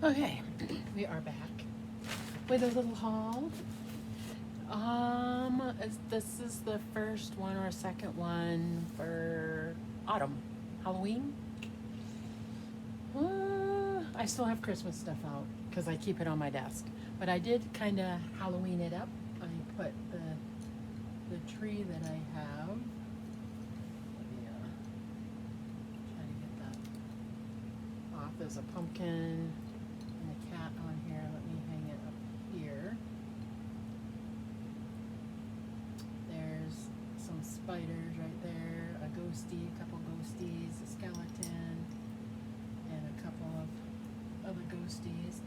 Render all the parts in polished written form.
Okay, we are back with a little haul. This is the first one or second one for autumn, Halloween. I still have Christmas stuff out because I keep it on my desk, but I did kind of Halloween it up. I put the tree that I have. Let me try to get that off. There's a pumpkin and a cat on here. Let me hang it up here. There's some spiders right there, a ghostie, a couple ghosties, a skeleton, and a couple of other ghosties.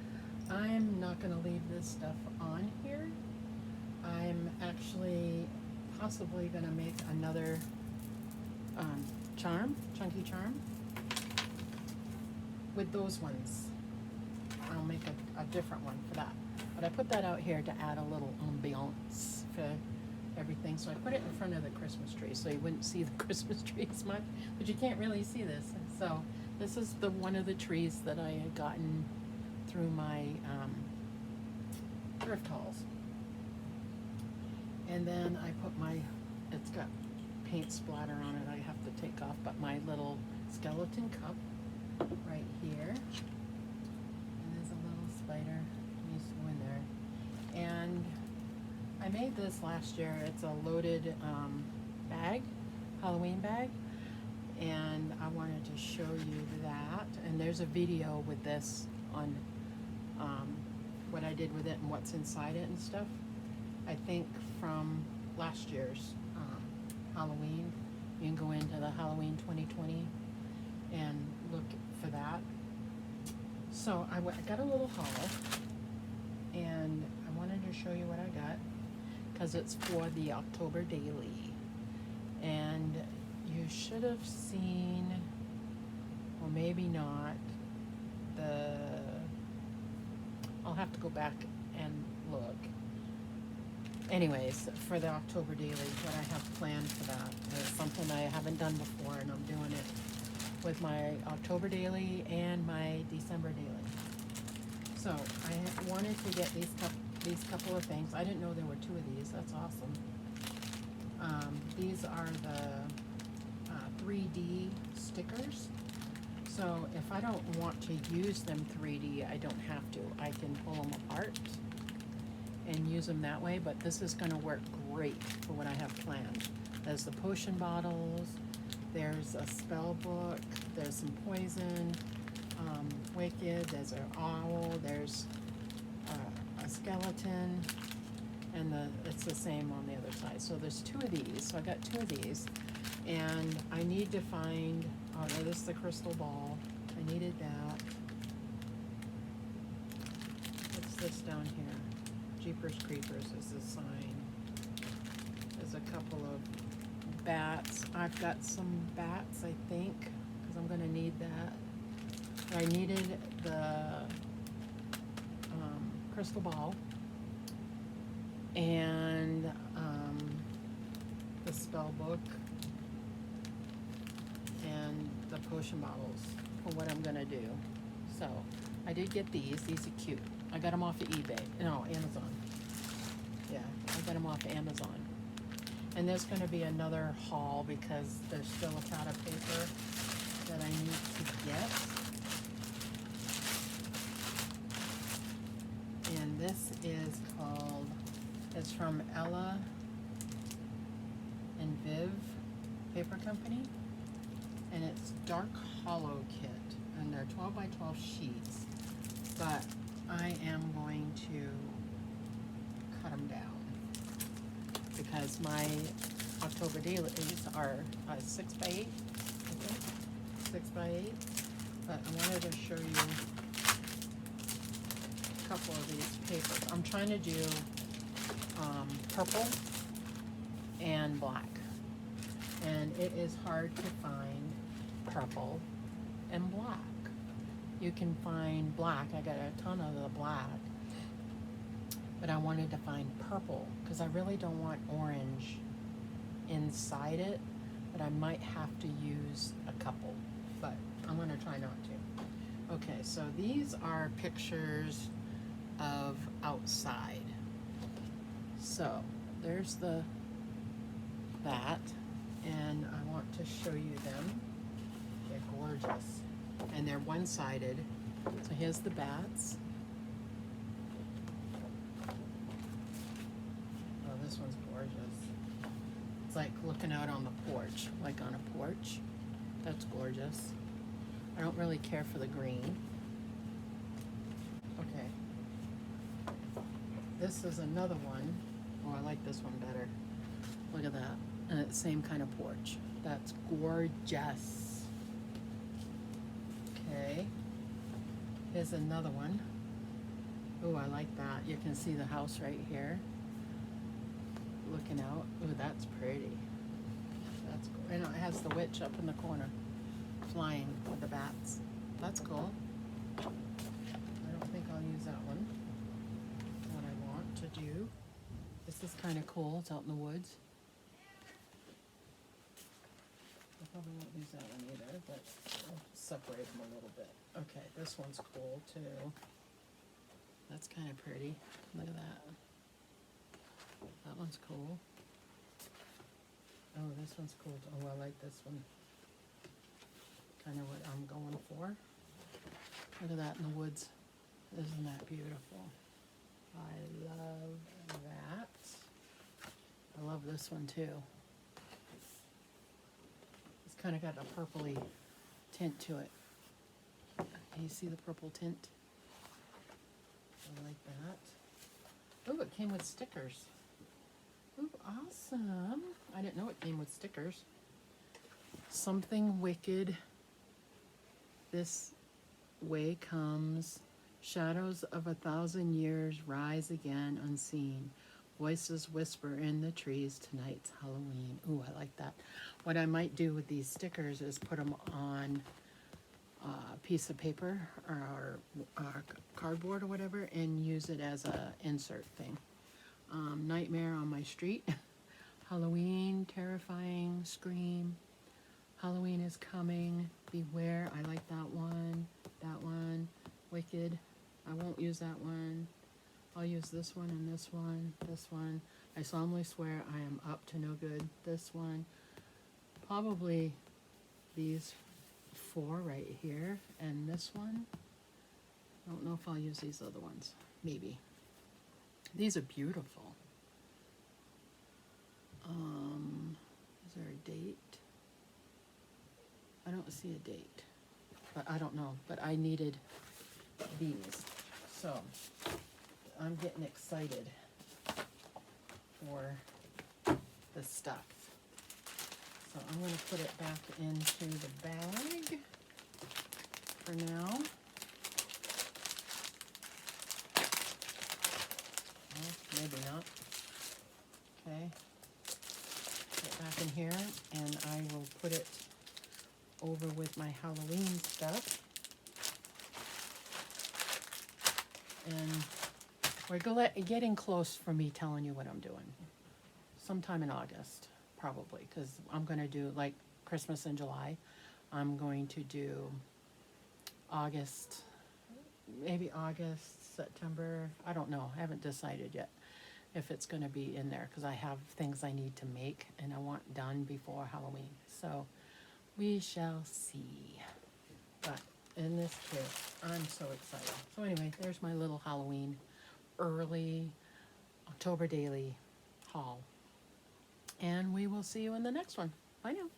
I'm not going to leave this stuff on here. I'm actually possibly going to make another chunky charm with those ones. I'll make a different one for that. But I put that out here to add a little ambiance for everything. So I put it in front of the Christmas tree so you wouldn't see the Christmas tree as much, but you can't really see this. So this is one of the trees that I had gotten through my thrift hauls. And then I put it's got paint splatter on it I have to take off, but my little skeleton cup right here. And there's a little spider needs to go in there. And I made this last year. It's a loaded bag, Halloween bag. And I wanted to show you that. And there's a video with this on what I did with it and what's inside it and stuff. I think from last year's Halloween. You can go into the Halloween 2020 and look for that. So I got a little haul, and I wanted to show you what I got because it's for the October Daily. And you should have seen, or maybe not, I'll have to go back and look. Anyways, for the October Daily, what I have planned for that is something I haven't done before, and I'm doing it with my October Daily and my December Daily. So I wanted to get these couple of things. I didn't know there were two of these. That's awesome. These are the 3D stickers. So if I don't want to use them 3D, I don't have to. I can pull them apart and use them that way, but this is going to work great for what I have planned. There's the potion bottles, there's a spell book, there's some poison, wicked, there's an owl, there's a skeleton, and it's the same on the other side. So there's two of these, so I got two of these, and I need to find, this is the crystal ball, I needed that. What's this down here? Jeepers Creepers is the sign. There's a couple of bats. I've got some bats, I think, because I'm going to need that. I needed the crystal ball and the spell book and the potion bottles for what I'm going to do. So I did get these. These are cute. I got them off of eBay. No, Amazon. Yeah, I got them off of Amazon. And there's going to be another haul because there's still a pad of paper that I need to get. And this is it's from Ella and Viv Paper Company. And it's Dark Hollow Kit. And they're 12 by 12 sheets. But I am going to cut them down because my October dailies are 6 by 8, I think, 6 by 8. But I wanted to show you a couple of these papers. I'm trying to do purple and black, and it is hard to find purple and black. You can find black. I got a ton of the black, but I wanted to find purple because I really don't want orange inside it, but I might have to use a couple, but I'm going to try not to. Okay, so these are pictures of outside. So there's that, and I want to show you them. They're gorgeous, and they're one-sided. So here's the bats. Oh, this one's gorgeous. It's like looking out on the porch, like on a porch. That's gorgeous. I don't really care for the green. Okay. This is another one. Oh, I like this one better. Look at that. And it's the same kind of porch. That's gorgeous. Okay. Here's another one. Oh, I like that. You can see the house right here. Looking out. Oh, that's pretty. That's cool. And it has the witch up in the corner, flying with the bats. That's cool. I don't think I'll use that one. What I want to do. This is kind of cool. It's out in the woods. I probably won't use that one either, but I'll separate them a little bit. Okay, this one's cool too. That's kind of pretty. Look at that. That one's cool. Oh, this one's cool. Oh, I like this one. Kind of what I'm going for. Look at that in the woods. Isn't that beautiful? I love that. I love this one too. It's kind of got a purpley tint to it. Can you see the purple tint? I like that. Oh, it came with stickers. Ooh, awesome. I didn't know it came with stickers. Something wicked. This way comes. Shadows of 1,000 years rise again unseen. Voices whisper in the trees. Tonight's Halloween. Ooh, I like that. What I might do with these stickers is put them on a piece of paper or cardboard or whatever and use it as a insert thing. Nightmare on my street. Halloween, terrifying, scream. Halloween is coming. Beware. I like that one. That one. Wicked. I won't use that one. I'll use this one and this one. This one. I solemnly swear I am up to no good. This one. Probably these 4 right here. And this one. I don't know if I'll use these other ones. Maybe. These are beautiful. Is there a date? I don't see a date, but I don't know. But I needed these, so I'm getting excited for the stuff. So I'm going to put it back into the bag for now. Well, maybe not. Okay. Put it back in here, and I will put it over with my Halloween stuff. And we're getting close for me telling you what I'm doing. Sometime in August, probably, because I'm going to do, like, Christmas in July. I'm going to do August, maybe August, September. I don't know. I haven't decided yet if it's going to be in there, because I have things I need to make and I want done before Halloween. So we shall see. But in this kit, I'm so excited. So anyway, there's my little Halloween early October Daly haul. And we will see you in the next one. Bye now.